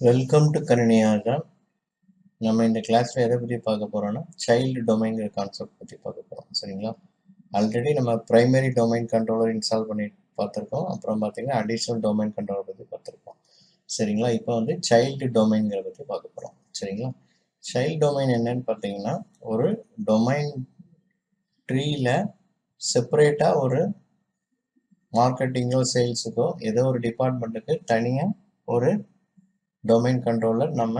Welcome to கணினியாஜா. நம்ம இந்த கிளாஸ்ல எதை பற்றி பார்க்க போறோம்னா சைல்டு டொமைன்கிற கான்செப்ட் பற்றி பார்க்க போறோம். சரிங்களா? ஆல்ரெடி நம்ம பிரைமரி டொமைன் கண்ட்ரோலர் இன்ஸ்டால் பண்ணி பார்த்துருக்கோம். அப்புறம் பார்த்தீங்கன்னா அடிஷ்னல் டொமைன் கண்ட்ரோலர் பற்றி பார்த்துருக்கோம். சரிங்களா? இப்போ வந்து சைல்டு டொமைன்கிற பற்றி பார்க்க போறோம். சரிங்களா? சைல்டு டொமைன் என்னன்னு பார்த்தீங்கன்னா ஒரு டொமைன் ட்ரீல செப்பரேட்டா ஒரு மார்க்கெட்டிங்கோ சேல்ஸுக்கோ ஏதோ ஒரு டிபார்ட்மெண்ட்டுக்கு தனியாக ஒரு டொமைன் கண்ட்ரோலர் நம்ம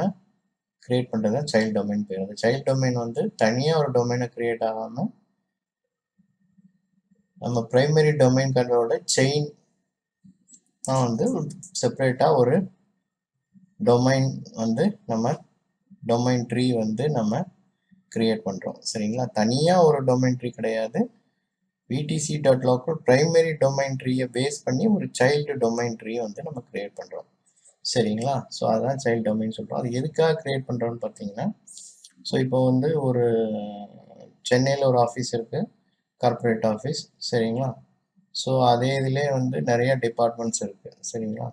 கிரியேட் பண்ணுறது தான் சைல்டு டொமைன் பேர். அந்த சைல்டு டொமைன் வந்து தனியாக ஒரு டொமைனை கிரியேட் ஆகாமல் நம்ம பிரைமரி டொமைன் கண்ட்ரோலோட செயின் வந்து செப்பரேட்டாக ஒரு டொமைன் வந்து நம்ம டொமைன் ட்ரீ வந்து நம்ம கிரியேட் பண்ணுறோம். சரிங்களா? தனியாக ஒரு டொமைன் ட்ரீ கிடையாது. VTC.local பிரைமரி டொமைன் ட்ரீயை பேஸ் பண்ணி ஒரு சைல்டு டொமைன் ட்ரீ வந்து நம்ம கிரியேட் பண்ணுறோம். சரிங்களா? ஸோ அதுதான் சைல்டு டொமைன் சொல்கிறோம். அது எதுக்காக கிரியேட் பண்ணுறோன்னு பார்த்தீங்கன்னா, ஸோ இப்போ வந்து ஒரு சென்னையில் ஒரு ஆஃபீஸ் இருக்குது, கார்ப்பரேட் ஆஃபீஸ். சரிங்களா? ஸோ அதே இதிலே வந்து நிறைய டிபார்ட்மெண்ட்ஸ் இருக்குது. சரிங்களா?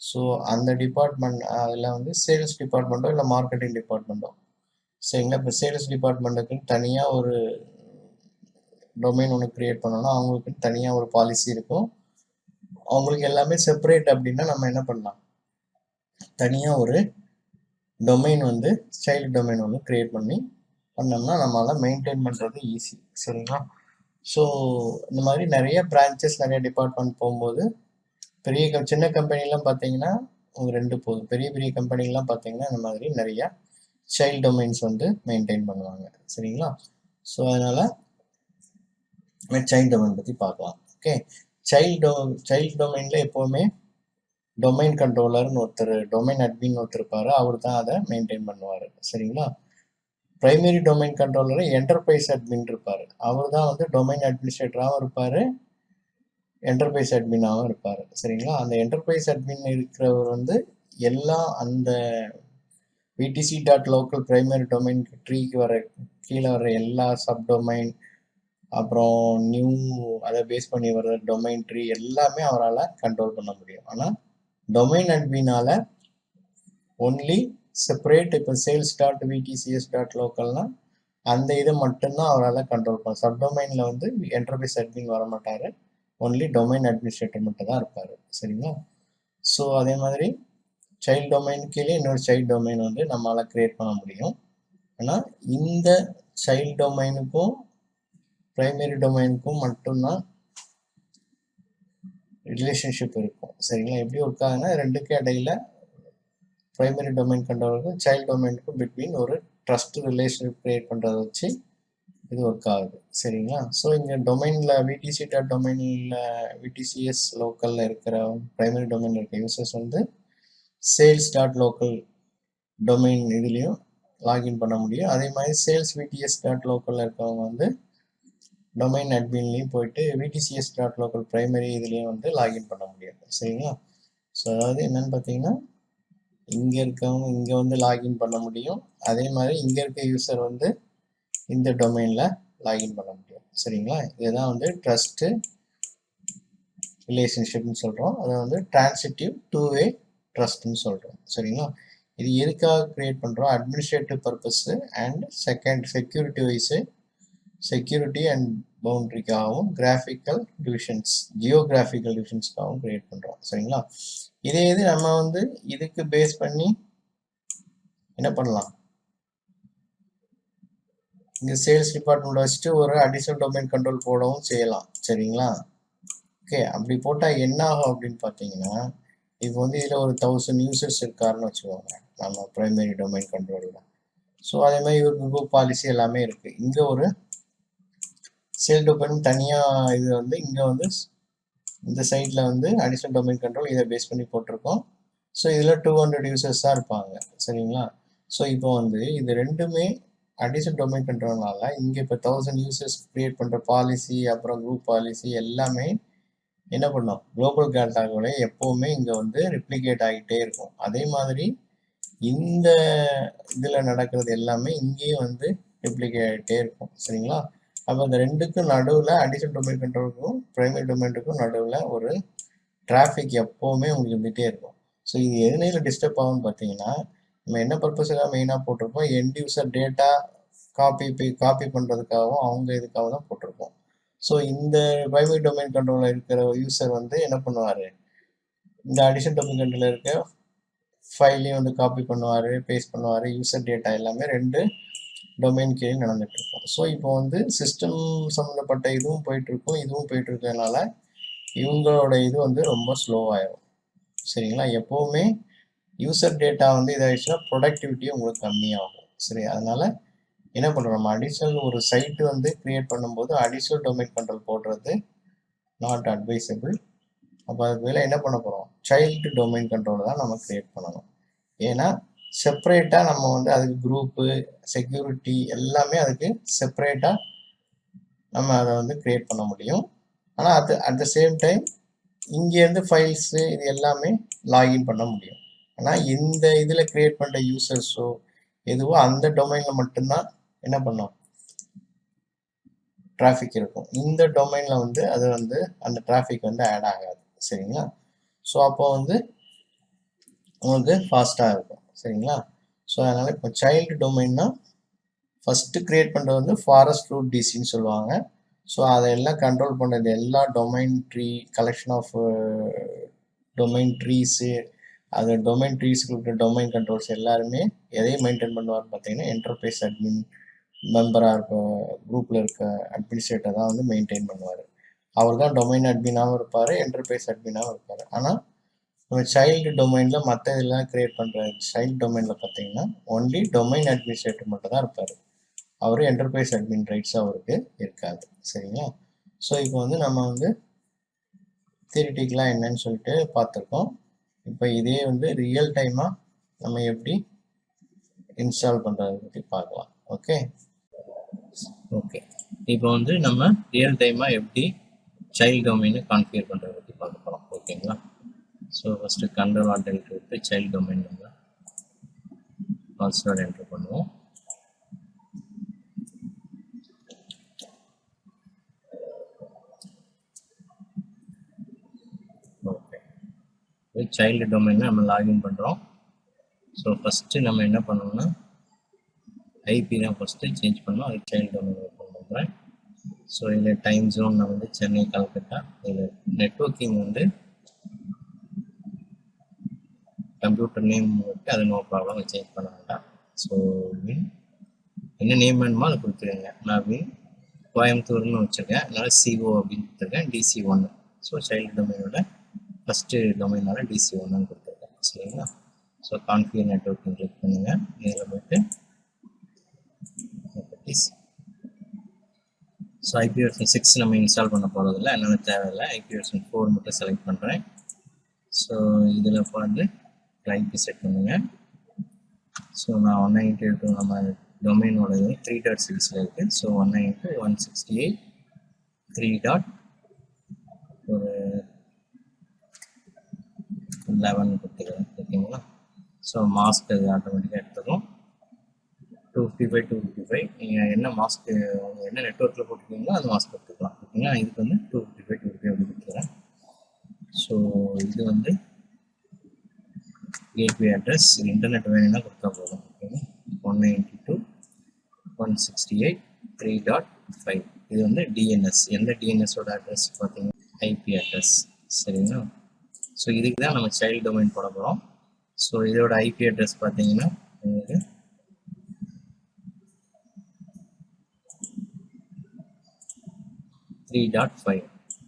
ஸோ அந்த டிபார்ட்மெண்ட் அதில் வந்து சேல்ஸ் டிபார்ட்மெண்ட்டோ இல்லை மார்க்கெட்டிங் டிபார்ட்மெண்ட்டோ. சரிங்களா? இப்போ சேல்ஸ் டிபார்ட்மெண்ட்டுக்குன்னு தனியாக ஒரு டொமைன் ஒன்று க்ரியேட் பண்ணோம்னா அவங்களுக்குன்னு தனியாக ஒரு பாலிசி இருக்கும். அவங்களுக்கு எல்லாமே செப்பரேட் அப்படின்னா நம்ம என்ன பண்ணலாம், தனியாக ஒரு டொமைன் வந்து சைல்டு டொமைன் ஒன்று க்ரியேட் பண்ணோம்னா நம்மளால் மெயின்டைன் பண்ணுறது ஈஸி. சரிங்களா? ஸோ இந்த மாதிரி நிறைய பிரான்ச்சஸ் நிறைய டிபார்ட்மெண்ட் போகும்போது சின்ன கம்பெனிலாம் பார்த்தீங்கன்னா உங்கள் 2 போதும். பெரிய பெரிய கம்பெனிலாம் பார்த்தீங்கன்னா இந்த மாதிரி நிறையா சைல்டு டொமைன்ஸ் வந்து மெயின்டைன் பண்ணுவாங்க. சரிங்களா? ஸோ அதனால் சைல்டு டொமைன் பற்றி பார்க்கலாம். ஓகே, சைல்டு டொமைனில் எப்போவுமே டொமைன் கண்ட்ரோலர்னு ஒருத்தர், டொமைன் அட்மின் ஒருத்தர் இருப்பார். அவர் தான் அதை மெயின்டைன் பண்ணுவார். சரிங்களா? Primary domain controller enterprise admin இருப்பார். அவர் தான் வந்து டொமைன் அட்மினிஸ்ட்ரேட்டராகவும் இருப்பார், என்டர்பிரைஸ் அட்மினாகவும் இருப்பார். சரிங்களா? அந்த என்டர்பிரைஸ் அட்மின் இருக்கிறவர் வந்து எல்லா அந்த VTC.local பிரைமரி டொமைன் ட்ரீக்கு வர கீழே வர எல்லா சப்டொமைன் அப்புறம் நியூ அதை பேஸ் பண்ணி வர டொமைன் ட்ரீ எல்லாமே அவரால் கண்ட்ரோல் பண்ண முடியும். ஆனால் டொமைன் அட்மினால் ஒன்லி செப்பரேட் இப்போ sales.vtcs.localனா அந்த இதை மட்டும்தான் அவரால் கண்ட்ரோல் பண்ண. சப்டொமைனில் வந்து என்டர்பிரைஸ் அட்மின் வர மாட்டார், ஒன்லி டொமைன் அட்மினிஸ்ட்ரேட்டர் மட்டும் தான் இருப்பார். சரிங்களா? ஸோ அதே மாதிரி சைல்டு டொமைன் கீழே இன்னொரு சைல்டு டொமைன் வந்து நம்மளால் கிரியேட் பண்ண முடியும். ஆனால் இந்த சைல்டு டொமைனுக்கும் பிரைமரி டொமைனுக்கும் மட்டும்தான் ரிலேஷன்ஷிப் இருக்கும். சரிங்களா? எப்படி ஒர்க் ஆகுதுன்னா ரெண்டுக்கும் இடையில பிரைமரி டொமைன் கண்ட்ரோலருக்கும் சைல்டு டொமைனுக்கும் பிட்வீன் ஒரு ட்ரஸ்ட் ரிலேஷன்ஷிப் கிரியேட் பண்ணுறதை வச்சு இது ஒர்க் ஆகுது. சரிங்களா? ஸோ இங்கே டொமைனில் VTC.டொமைனில் VTCS லோக்கலில் இருக்கிற பிரைமரி டொமைனில் இருக்க யூசர்ஸ் வந்து sales.local டொமைன் இதுலேயும் லாகின் பண்ண முடியும். அதே மாதிரி sales.vts.localல இருக்கவங்க வந்து டொமைன் அட்மின்லேயும் போயிட்டு VTCS.local பிரைமரி இதுலேயும் வந்து லாகின் பண்ண முடியும். சரிங்களா? ஸோ அதாவது என்னன்னு பார்த்தீங்கன்னா இங்கே இருக்கவங்க இங்கே வந்து லாகின் பண்ண முடியும், அதே மாதிரி இங்கே இருக்க யூசர் வந்து இந்த டொமைனில் லாகின் பண்ண முடியும். சரிங்களா? இதுதான் வந்து ட்ரஸ்ட்டு ரிலேஷன்ஷிப்னு சொல்கிறோம். அதை வந்து டிரான்சிட்டிவ் டூ-வே ட்ரஸ்ட்னு சொல்கிறோம். சரிங்களா? இது எதுக்காக க்ரியேட் பண்ணுறோம்? Administrative purpose and security wise, security and பவுண்ட்ரிக்காகவும் கிராஃபிக்கல் டிவிஷன்ஸ், ஜியோகிராஃபிக்கல் டிவிஷன்ஸ்க்காகவும் க்ரியேட் பண்ணுறோம். சரிங்களா? இதே இது நம்ம வந்து இதுக்கு பேஸ் பண்ணி என்ன பண்ணலாம், இங்கே சேல்ஸ் டிபார்ட்மெண்ட் வச்சுட்டு ஒரு அடிஷனல் டொமைன் கண்ட்ரோல் போடவும் செய்யலாம். சரிங்களா? ஓகே, அப்படி போட்டால் என்ன ஆகும் அப்படின்னு பார்த்தீங்கன்னா, இப்போ வந்து இதில் ஒரு 1000 யூசர்ஸ் இருக்காருன்னு வச்சுக்கோங்க நம்ம பிரைமரி டொமைன் கண்ட்ரோலில். ஸோ அதே மாதிரி இவருக்கு குரூப் பாலிசி எல்லாமே இருக்குது. இங்கே ஒரு சேல் டொமைன் தனியாக இது வந்து இங்கே வந்து இந்த சைடில் வந்து அடிஷனல் டொமைன் கண்ட்ரோல் இதை பேஸ் பண்ணி போட்டிருக்கோம். ஸோ இதில் 200 யூசர்ஸ் தான் இருப்பாங்க. சரிங்களா? ஸோ இப்போ வந்து இது ரெண்டுமே அடிஷனல் டொமைன் கண்ட்ரோல்னால இங்கே இப்போ 1000 யூசர்ஸ் கிரியேட் பண்ணுற பாலிசி அப்புறம் குரூப் பாலிசி எல்லாமே என்ன பண்ணோம், குளோபல் கேட்டாகோட எப்போவுமே இங்கே வந்து ரிப்ளிகேட் ஆகிட்டே இருக்கும். அதே மாதிரி இந்த இதில் நடக்கிறது எல்லாமே இங்கேயும் வந்து ரிப்ளிகேட் ஆகிட்டே இருக்கும். சரிங்களா? அப்போ இந்த ரெண்டுக்கும் நடுவில் அடிஷனல் டொமைன் கண்ட்ரோலுக்கும் பிரைமரி டொமைனுக்கும் நடுவில் ஒரு டிராஃபிக் எப்போவுமே உங்களுக்கு இருந்துகிட்டே இருக்கும். ஸோ இது எதுனையில் டிஸ்டர்ப் ஆகும்னு பார்த்தீங்கன்னா, நம்ம என்ன பர்பஸுக்காக மெயினாக போட்டிருப்போம், எண்ட் யூசர் டேட்டா காப்பி பண்ணுறதுக்காகவும் அவங்க இதுக்காக தான் போட்டிருப்போம். ஸோ இந்த பிரைமரி டொமைன் கண்ட்ரோலில் இருக்கிற யூசர் வந்து என்ன பண்ணுவார், இந்த அடிஷனல் டொமைன் கண்ட்ரோலில் இருக்க ஃபைலையும் வந்து காப்பி பண்ணுவார், பேஸ்ட் பண்ணுவார், யூசர் டேட்டா எல்லாமே 2 டொமைன் கீழே நடந்துட்டு இருக்கும். ஸோ இப்போ வந்து சிஸ்டம் சம்மந்தப்பட்ட இதுவும் போயிட்டுருக்கும், இதுவும் போயிட்டு இருக்கிறதுனால இவங்களோட இது வந்து ரொம்ப ஸ்லோவாயிடும். சரிங்களா? எப்போவுமே யூசர் டேட்டா வந்து இதாகிடுச்சுன்னா ப்ரொடக்டிவிட்டி உங்களுக்கு கம்மியாகும். சரி, அதனால என்ன பண்ணுறோம், நம்ம அடிஷ்னல் ஒரு சைட்டு வந்து கிரியேட் பண்ணும்போது அடிஷ்னல் டொமைன் கண்ட்ரோல் போடுறது நாட் அட்வைசபிள். அப்போ அதுக்கு மேலே என்ன பண்ண போகிறோம், சைல்டு டொமைன் கண்ட்ரோல் தான் நம்ம கிரியேட் பண்ணணும். ஏன்னா செப்பரேட்டாக நம்ம வந்து அதுக்கு குரூப்பு செக்யூரிட்டி எல்லாமே அதுக்கு செப்பரேட்டாக நம்ம அதை வந்து கிரியேட் பண்ண முடியும். ஆனால் அது அட் த சேம் டைம் இங்கேருந்து ஃபைல்ஸு இது எல்லாமே லாகின் பண்ண முடியும். ஆனால் இந்த இதில் கிரியேட் பண்ணுற யூசர்ஸோ எதுவோ அந்த டொமைனில் மட்டும்தான் என்ன பண்ணோம், டிராஃபிக் இருக்கும். இந்த டொமைனில் வந்து அது வந்து அந்த டிராஃபிக் வந்து ஆட் ஆகாது. சரிங்களா? ஸோ அப்போ வந்து உங்களுக்கு ஃபாஸ்ட்டாக இருக்கும். சரிங்களா? ஸோ அதனால் இப்போ சைல்டு டொமைன்னா ஃபஸ்ட்டு கிரியேட் பண்ணுறது வந்து ஃபாரஸ்ட் ரூட் டிசின்னு சொல்லுவாங்க. ஸோ அதெல்லாம் கண்ட்ரோல் பண்ணுறது எல்லா domain tree collection of domain trees, அது டொமைன் ட்ரீஸ்க்கு இருக்கிற டொமைன் கண்ட்ரோல்ஸ் எல்லாருமே எதையும் மெயின்டைன் பண்ணுவார்னு பார்த்தீங்கன்னா என்டர்பிரைஸ் அட்மின் மெம்பராக இருக்க குரூப்பில் இருக்க அட்மினிஸ்ட்ரேட்டர் தான் வந்து மெயின்டைன் பண்ணுவார். அவர் தான் டொமைன் அட்மினாகவும் இருப்பார், என்டர்பிரைஸ் அட்மினாகவும் இருப்பார். ஆனால் நம்ம சைல்டு டொமைனில் மற்ற இதெல்லாம் கிரியேட் பண்ணுற சைல்டு டொமைனில் பார்த்தீங்கன்னா ஒன்லி டொமைன் அட்மினிஸ்ட்ரேட்டர் மட்டும் தான் இருப்பார். அவர் என்டர்பிரைஸ் அட்மின் ரைட்ஸ் அவருக்கு இருக்காது. சரிங்களா? ஸோ இப்போ வந்து நம்ம வந்து தியரிட்டிக்கலாக என்னன்னு சொல்லிட்டு பார்த்துருக்கோம். இப்போ இதே வந்து ரியல் டைமாக நம்ம எப்படி இன்ஸ்டால் பண்ணுறதை பற்றி பார்க்கலாம். ஓகே ஓகே, இப்போ வந்து நம்ம ரியல் டைமாக எப்படி சைல்டு டொமைனை கான்ஃபிகர் பண்ணுறதை பற்றி பார்க்க போகிறோம். ஓகேங்களா? So first control alt enter எடுத்து சைல்டு டொமைன் நம்ம பாஸ்வேர்டு என்ட்ரு பண்ணுவோம். ஓகே, சைல்டு டொமைனை நம்ம லாகின் பண்ணுறோம். ஸோ ஃபஸ்ட்டு நம்ம என்ன பண்ணோம்னா ஐபி தான் ஃபஸ்ட்டு சேஞ்ச் பண்ணோம், அது சைல்டு டொமைன் ஓப்பன் பண்ணுறேன். ஸோ இதில் டைம் ஜோன் நான் வந்து சென்னை கல்கத்தா, இதில் நெட்வொர்க்கிங் வந்து கம்ப்யூட்டர் நேம் இருக்குது, அது நோ ப்ராப்ளம், சேஞ்ச் பண்ண வேண்டாம். ஸோ வின் என்ன நேம் வேணுமோ அதை கொடுத்துருங்க. நான் வின் கோயம்புத்தூர்னு வச்சுருக்கேன், அதனால் சிஓ அப்படின்னு கொடுத்துருக்கேன், DC1. ஸோ சைல்டு டொமைனோட ஃபஸ்ட்டு டொமைனால் DC1 கொடுத்துருக்கேன். சரிங்களா? ஸோ கான்ஃபிகர் நெட்வொர்க்கிங் கிளிக் பண்ணுங்கள். இதில் போய்ட்டு ஸோ IP வெர்ஷன் 6 நம்ம இன்ஸ்டால் பண்ண போகிறதில்ல, என்னென்ன தேவையில்லை. IP வெர்ஷன் 4 மட்டும் செலக்ட் பண்ணுறேன். ஸோ இதில் வந்து IP செட் பண்ணுங்கள். ஸோ நான் 192 நம்ம டொமைனோட 3.6 இருக்குது. ஸோ 192.168 3.11 கொடுத்துக்கிறேன். ஓகேங்களா? ஸோ மாஸ்க் அது ஆட்டோமேட்டிக்காக எடுத்துக்கும். 255 நீங்கள் என்ன மாஸ்க்கு என்ன நெட்வொர்க்கில் போட்டுருக்கீங்களோ அந்த மாஸ்க் எடுத்துக்கலாம். ஓகேங்களா? இதுக்கு வந்து 255 அப்படி கொடுத்துக்கிறேன். ஸோ இது வந்து கேட்வே அட்ரஸ், இன்டர்நெட் வேணும்னா கொடுத்தா போதும். ஓகேங்களா? 192.168 3.5 இது வந்து டிஎன்எஸ். எந்த டிஎன்எஸோட அட்ரஸ் பார்த்தீங்கன்னா ஐபி அட்ரஸ். சரிங்களா? ஸோ இதுக்கு தான் நம்ம சைல்டு டொமைன் போட போகிறோம். ஸோ இதோட ஐபி அட்ரஸ் பார்த்தீங்கன்னா உங்களுக்கு 3.5.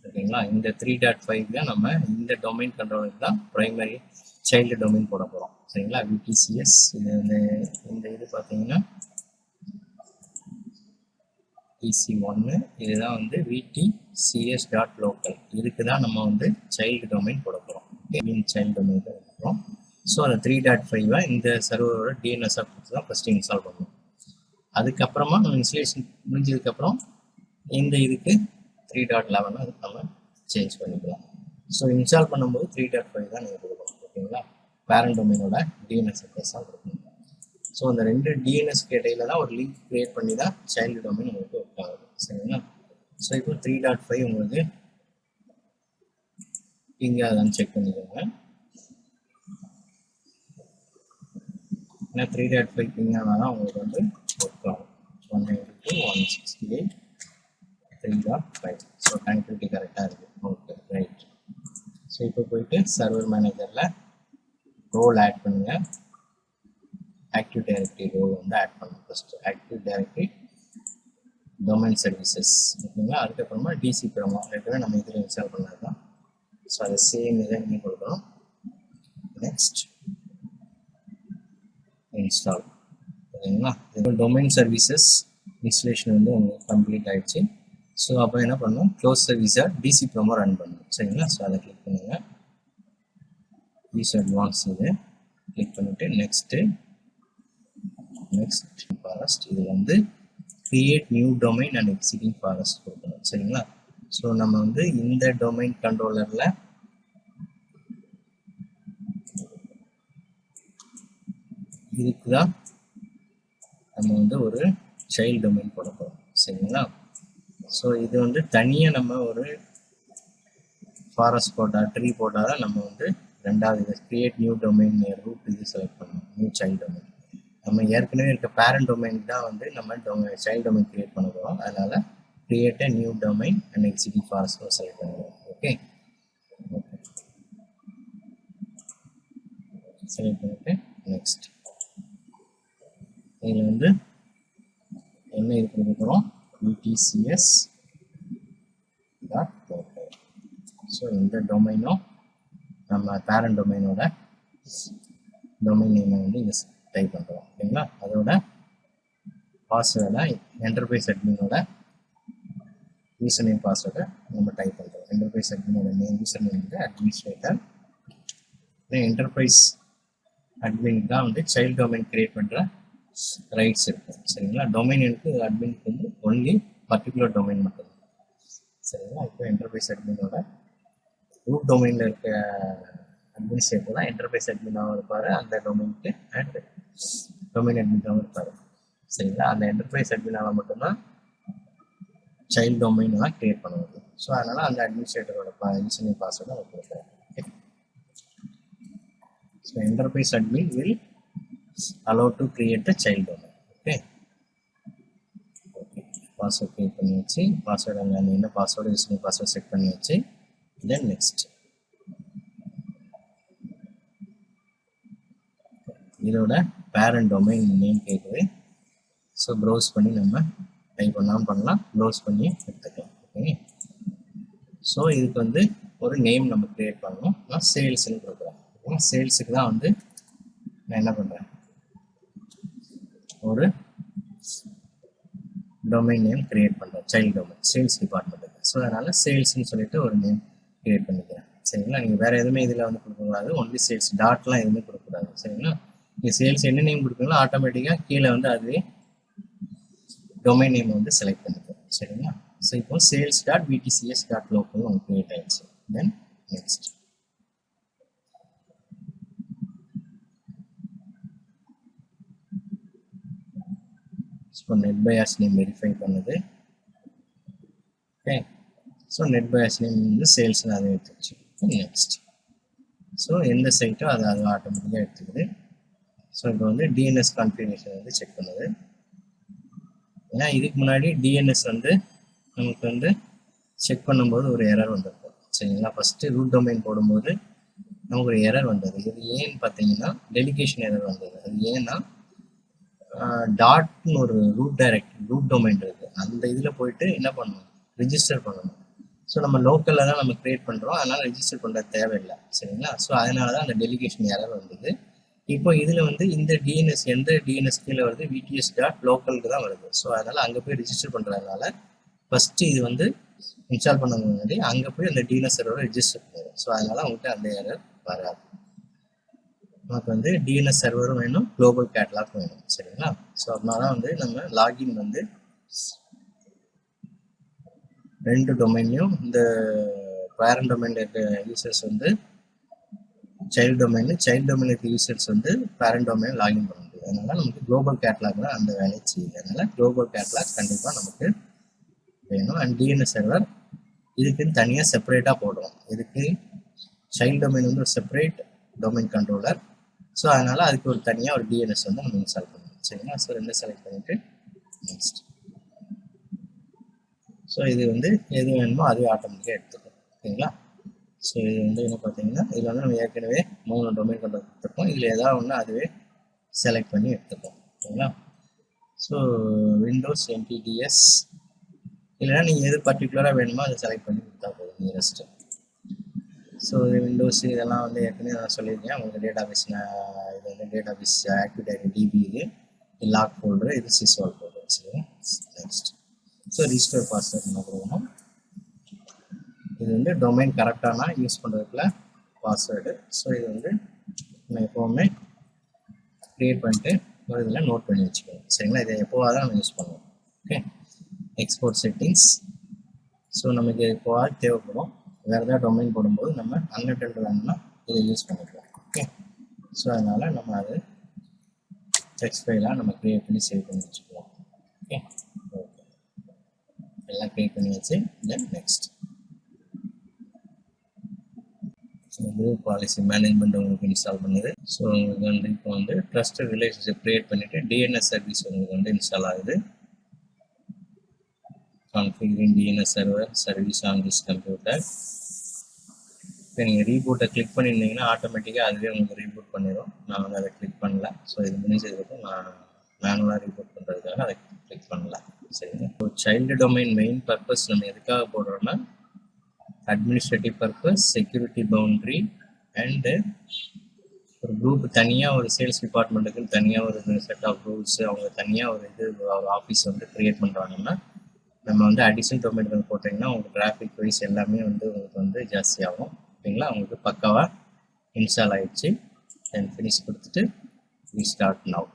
ஓகேங்களா? இந்த 3.5 தான் நம்ம இந்த டொமைன் கண்ட்ரோலுக்கு தான் ப்ரைமரி சைல்டு டொமைன் போட போகிறோம். சரிங்களா? VTCS இந்த இது பார்த்தீங்கன்னா DC1, இதுதான் வந்து VTCS.local. இதுக்கு தான் நம்ம வந்து சைல்டு டொமைன் போட போகிறோம். சைல்டு டொமைன் போட போகிறோம். ஸோ அந்த 3.5 இந்த சர்வரோட டிஎன்எஸ்ஸாக கொடுத்து தான் ஃபஸ்ட்டு இன்ஸ்டால் பண்ணணும். அதுக்கப்புறமா நம்ம இன்ஸ்டலேஷன் முடிஞ்சதுக்கப்புறம் இந்த இதுக்கு 3.11 அதுக்கு நம்ம சேஞ்ச் பண்ணிக்கலாம். ஸோ இன்ஸ்டால் பண்ணும்போது 3.5 தான் நீங்கள் கொடுக்கணும். ஓகேங்களா? பேரண்ட் டொமைனோட டிஎன்எஸ் அட்ரஸ் தான் கொடுக்கணும். ஸோ அந்த 2 டிஎன்எஸ்க்கு இடையில தான் ஒரு லிங்க் கிரியேட் பண்ணி தான் சைல்டு டொமைன் உங்களுக்கு ஒர்க் ஆகுது. சரிங்களா? ஸோ இப்போ 3.5 உங்களுக்கு இங்கே அதான் செக் பண்ணிக்கோங்க. ஏன்னா 3.5 பிங்கானா தான் உங்களுக்கு வந்து ஒர்க் ஆகும். 192.168.3.5. ஸோ கனெக்டிவிட்டி கரெக்டாக இருக்குது. Okay right. ஸோ இப்போ போயிட்டு சர்வர் மேனேஜரில் ரோல் ஆட் பண்ணுங்கள். ஆக்டிவ் டைரக்டரி ரோல் வந்து ஆட் பண்ணுங்க. First active directory domain services ஓகேங்களா. அதுக்கப்புறமா டிசி ப்ரோமோ ஏற்கனவே நம்ம இதில் இன்ஸ்டால் பண்ணது தான். ஸோ அதை சேம் இதை நீங்கள் கொடுக்கணும். நெக்ஸ்ட் இன்ஸ்டால் ஓகேங்களா. டொமைன் சர்வீசஸ் இன்ஸ்டலேஷன் வந்து உங்களுக்கு கம்ப்ளீட் ஆகிடுச்சு. ஸோ அப்போ என்ன பண்ணணும், க்ளோஸ் சர்வீஸாக டிசி ப்ரோமோ ரன் பண்ணணும் சரிங்களா. ஸோ அதை கிளிக் பண்ணுங்கள். யூஸ் அட்வான்ஸ் இது கிளிக் பண்ணிவிட்டு நெக்ஸ்ட் ஃபாரஸ்ட் இதில் வந்து create new domain and exiting forest கொடுக்கணும் சரிங்களா. ஸோ நம்ம வந்து இந்த டொமைன் கண்ட்ரோலரில் இதுக்கு தான் நம்ம வந்து ஒரு சைல்டு டொமைன் போட போகிறோம் சரிங்களா. ஸோ இது வந்து தனியாக நம்ம ஒரு ஃபாரஸ்ட் போட்டால் ட்ரீ போட்டால் தான் நம்ம வந்து ரெண்டாவது இது கிரியேட் நியூ டொமைன் ரூட் இது செலக்ட் பண்ணணும். நியூ சைல்டு டொமைன் நம்ம ஏற்கனவே இருக்க பேரண்ட் டொமைனுக்கு தான் வந்து நம்ம சைல்டு டொமைன் கிரியேட் பண்ண போகிறோம். அதனால் create a new domain and exiting forest select பண்ணுவோம். ஓகே செலக்ட் பண்ணிட்டு நெக்ஸ்ட் இதில் வந்து என்ன இது கொடுக்க போகிறோம், VTCS டாட் லோக்கல். ஸோ இந்த டொமைனும் நம்ம பேரண்ட் டொமைனோட டொமைன் நேமை வந்து இங்கே டைப் பண்ணுறோம் ஓகேங்களா. அதோட பாஸ்வேர்டை என்டர்பிரைஸ் அட்மினோட யூசர் நேம் பாஸ்வேர்டை நம்ம டைப் பண்ணுறோம். என்டர்பிரைஸ் அட்மினோட நேம் யூசர் நேம் வந்து அட்மினிஸ்ட்ரேட்டர். என்டர்பிரைஸ் அட்மின் தான் வந்து சைல்டு டொமைன் கிரியேட் பண்ணுற ரைட்ஸ் இருக்கும் சரிங்களா. டொமைனுக்கு அட்மினுக்கு வந்து ஒன்லி பர்டிகுலர் டொமைன் மட்டும்தான் சரிங்களா. இப்போ என்டர்பிரைஸ் அட்மினோட ரூட் டொமைனில் இருக்க அட்மினிஸ்ட்ரேட்டர் தான் என்டர்பிரைஸ் அட்மினாகவும் இருப்பார், அந்த டொமைனுக்கு அண்ட் டொமைன் அட்மினாகவும் இருப்பார் சரிங்களா. அந்த என்டர்பிரைஸ் அட்மினால மட்டும்தான் சைல்டு டொமைன் தான் கிரியேட் பண்ண முடியும். ஸோ அதனால் அந்த அட்மினிஸ்ட்ரேட்டரோட யூசர் நேம் பாஸ்வேர்டை நம்ம கொடுக்குறோம். Okay so enterprise admin will allow to create a child domain. Okay password create பண்ணியாச்சு. பாஸ்வேர்டு அங்கே என்ன பாஸ்வேர்டு யூஸ் பண்ணி பாஸ்வேர்ட் செட் பண்ணியாச்சு. தென் நெக்ஸ்ட் இதோட பேரண்ட் டொமைன் நேம் கேட்குது. ஸோ ப்ரௌஸ் பண்ணி நம்ம டைப் பண்ணாமல் பண்ணலாம், ப்ரௌஸ் பண்ணி எடுத்துக்கலாம். ஓகே ஸோ இதுக்கு வந்து ஒரு நேம் நம்ம கிரியேட் பண்ணணும். நான் சேல்ஸ்ன்னு கொடுக்குறேன். சேல்ஸுக்கு தான் வந்து நான் என்ன பண்ணுறேன், ஒரு டொமைன் நேம் கிரியேட் பண்ணுறேன் சைல்டு டொமைன் சேல்ஸ் டிபார்ட்மெண்ட்டுக்கு. ஸோ அதனால் சேல்ஸ்ன்னு சொல்லிட்டு ஒரு நேம் கிரியேட் பண்ணிக்கிறேன் சரிங்களா. நீங்கள் வேறு எதுவுமே இதில் வந்து கொடுக்கக்கூடாது, ஒன்லி சேல்ஸ் டாட்லாம் எதுவுமே கொடுக்கக்கூடாது சரிங்களா. நீங்கள் சேல்ஸ் என்ன நேம் கொடுப்பீங்களோ ஆட்டோமேட்டிக்காக கீழே வந்து அதுவே டொமைன் நேம் வந்து செலக்ட் பண்ணிக்கும் சரிங்களா. ஸோ இப்போ sales dot VTCS dot local உங்களுக்கு கிரியேட் ஆயிடுச்சு. தென் நெக்ஸ்ட் இப்போ நெட் பயாஸ் நேம் வெரிஃபை பண்ணுது. Okay so NetBIOS name வந்து சேல்ஸ்னு அதை எடுத்துச்சு. நெக்ஸ்ட் ஸோ எந்த சைட்டோ அதை ஆட்டோமேட்டிக்காக எடுத்துக்குது. ஸோ இப்போ வந்து DNS கான்ஃபிகரேஷன் வந்து செக் பண்ணுது. ஏன்னா இதுக்கு முன்னாடி DNS வந்து நமக்கு வந்து செக் பண்ணும்போது ஒரு எரர் வந்திருக்கும் சரிங்களா. ஃபஸ்ட்டு ரூட் டொமைன் போடும்போது நமக்கு ஒரு எரர் வந்தது. இது ஏன்னு பார்த்தீங்கன்னா டெலிகேஷன் எரர் வந்தது. அது ஏன்னா டாட்னு ஒரு ரூட் டொமைன் இருக்குது, அந்த இதில் போயிட்டு என்ன பண்ணணும், ரிஜிஸ்டர் பண்ணணும். ஸோ நம்ம லோக்கலில் தான் நம்ம கிரியேட் பண்ணுறோம், அதனால் ரிஜிஸ்டர் பண்ணுற தேவையில்லை சரிங்களா. ஸோ அதனால தான் அந்த டெலிகேஷன் எரர் வந்தது. இப்போ இதில் வந்து இந்த டிஎன்எஸ் எந்த டிஎன்எஸ் கீழே வருது, VTS டாட் லோக்கலுக்கு தான் வருது. ஸோ அதனால் அங்கே போய் ரிஜிஸ்டர் பண்ணுறதுனால ஃபஸ்ட்டு இது வந்து இன்ஸ்டால் பண்ண முன்னாடி அங்கே போய் அந்த டிஎன்எஸ் சர்வரை ரிஜிஸ்டர் பண்ணுவோம். ஸோ அதனால் அவங்ககிட்ட அந்த எரர் வராது. நமக்கு வந்து டிஎன்எஸ் சர்வரும் வேணும், குளோபல் கேட்லாக் வேணும் சரிங்களா. ஸோ அதனால தான் வந்து நம்ம லாகின் வந்து ரெண்டு டொமைன்லையும் இந்த பேரண்ட் டொமைனில் இருக்க யூசர்ஸ் வந்து சைல்டு டொமைனில் இருக்க யூசர்ஸ் வந்து பேரண்ட் டொமைன் லாகின் பண்ண முடியும். அதனால நமக்கு குளோபல் கேட்லாக் தான் அந்த வேலையை செய்யுது. அதனால குளோபல் கேட்லாக் கண்டிப்பாக நமக்கு வேணும். அண்ட் டிஎன்எஸ் சர்வர் இதுக்குன்னு தனியாக செப்பரேட்டாக போடுறோம். இதுக்கு சைல்டு டொமைன் வந்து ஒரு செப்பரேட் டொமைன் கண்ட்ரோலர், ஸோ அதனால் அதுக்கு ஒரு தனியாக ஒரு டிஎன்எஸ் வந்து நம்ம இன்ஸ்டால் பண்ணணும். சரிங்களா? ஸோ ரெண்டு செலக்ட் பண்ணிவிட்டு நெக்ஸ்ட். ஸோ இது வந்து எது வேணுமோ அதுவே ஆட்டோமேட்டிக்காக எடுத்துக்கும். ஓகேங்களா? ஸோ இது வந்து என்ன பார்த்தீங்கன்னா, இதில் வந்து நம்ம ஏற்கனவே 3 டொமைன் கண்ட்ரோல் கொடுத்துருக்கோம். இதில் ஏதாவது ஒன்று அதுவே செலக்ட் பண்ணி எடுத்துக்கும். ஓகேங்களா? ஸோ விண்டோஸ் என்டிடிஎஸ் இல்லைனா நீங்கள் எது பர்டிகுலராக வேணுமோ அதை செலக்ட் பண்ணி கொடுத்தா போதும் நியரஸ்ட்டு. ஸோ விண்டோஸ் இதெல்லாம் வந்து ஏற்கனவே நான் சொல்லியிருக்கேன். உங்களுக்கு டேட்டாபேஸ் இது வந்து டேட்டாபேஸ் ஆக்டிவ் டைரக்டரி டிபி இது லாக் ஃபோல்டர், இது சிஸ்வால் ஃபோல்டர். சரிங்களா? நெக்ஸ்ட். ஸோ ரிஜிஸ்டர் பாஸ்வேர்ட் நம்ம கொடுக்கணும். இது வந்து டொமைன் கரெக்டான யூஸ் பண்ணுறதுக்குள்ள பாஸ்வேர்டு. ஸோ இது வந்து நம்ம எப்போவுமே க்ரியேட் பண்ணிட்டு ஒரு இதில் நோட் பண்ணி வச்சுக்கணும். சரிங்களா? இதை எப்போவாக தான் நம்ம யூஸ் பண்ணுவோம். ஓகே. Export settings. ஸோ நமக்கு எப்போவாது தேவைப்படும். வேறு ஏதாவது டொமைன் போடும்போது நம்ம அன்லிமிட்டட் வேணும்னா இதை யூஸ் பண்ணிக்கலாம். ஓகே. ஸோ அதனால் நம்ம அது டெக்ஸ்ட் ஃபைலாக நம்ம க்ரியேட் பண்ணி சேவ் பண்ணி வச்சுக்கலாம். ஓகே. ஓகே, எல்லாம் க்ரியேட் பண்ணி வச்சு then next. So group policy management உங்களுக்கு இன்ஸ்டால் பண்ணுது. ஸோ உங்களுக்கு வந்து இப்போ வந்து ட்ரஸ்டட் ரிலேஷன்ஷிப் க்ரியேட் பண்ணிவிட்டு டிஎன்எஸ் சர்வீஸ் உங்களுக்கு வந்து இன்ஸ்டால் ஆகுது. Configuring DNS server service on this computer. இப்போ நீங்கள் ரீபூட்டை கிளிக் பண்ணியிருந்தீங்கன்னா ஆட்டோமேட்டிக்காக அதுவே உங்களுக்கு ரீபூட் பண்ணிடும். நான் வந்து அதை கிளிக் பண்ணல. ஸோ இது முடிஞ்சதுக்கப்புறம் நான் மேனுவலாக ரீபூட் பண்ணுறதுக்காக அதை கிளிக் பண்ணல. சரிங்களா? இப்போ சைல்டு டொமைன் மெயின் பர்பஸ் நம்ம எதுக்காக போடுறோம்னா administrative purpose, security boundary and ஒரு குரூப் தனியாக ஒரு சேல்ஸ் டிபார்ட்மெண்ட்டுக்கு தனியாக ஒரு செட் ஆஃப் ரூல்ஸ் அவங்க தனியாக ஒரு இது ஒரு ஆஃபீஸ் வந்து க்ரியேட் பண்ணுறாங்கன்னா நம்ம வந்து அடிஷனல் டொமைன் போட்டிங்கன்னா உங்களுக்கு டிராஃபிக் வைஸ் எல்லாமே வந்து உங்களுக்கு வந்து ஜாஸ்தியாகும். ஓகேங்களா? உங்களுக்கு பக்காவாக இன்ஸ்டால் ஆகிடுச்சு. தென் ஃபினிஷ் கொடுத்துட்டு ரீஸ்டார்ட் நவ்.